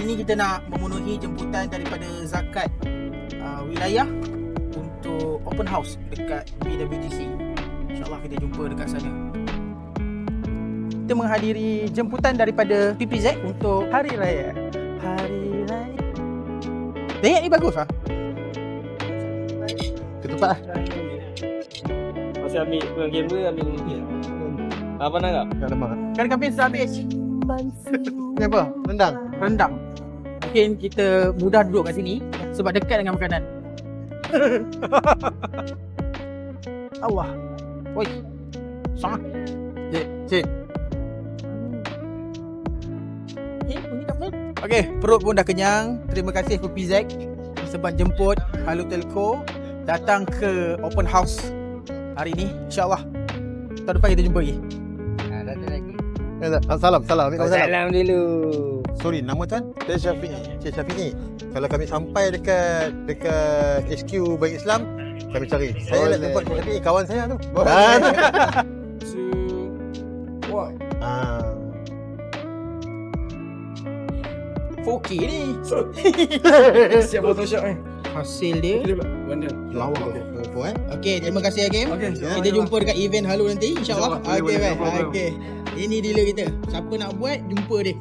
Hari ni kita nak memenuhi jemputan daripada Zakat wilayah untuk open house dekat BWTC. InsyaAllah kita jumpa dekat sana. Kita menghadiri jemputan daripada PPZ untuk Hari Raya. Hari Raya. Dayak ni bagus lah. Ketupat lah. Masih ambil game ke ambil ni? Apa nak tak? Tak lemak. Kan kambing sudah habis. Ni apa? Rendang? Rendang. Mungkin kita mudah duduk kat sini sebab dekat dengan makanan. Allah. Oi. Sangat. Cik. Okey, perut pun dah kenyang. Terima kasih PPZ sebab jemput Halo Telco datang ke open house hari ni. InsyaAllah tahun depan kita jumpa lagi. Ada lagi. Salam. Ambil kawan salam. Salam dulu. Sorry, nama tuan? Saya Syafiq. Cik Syafiq. Kalau kami sampai dekat HQ Bank Islam, kami cari. Saya nak jumpa Cik Syafiq, kawan saya tu. Ah. 4K ni. Siap Photoshop ni. Hasil dia Benda. Lawa. Okey, terima kasih Hakim. Kita jumpa dekat event Halo nanti insya-Allah. Okey, baik. Okey. Ini dealer kita. Siapa nak buat, jumpa dia.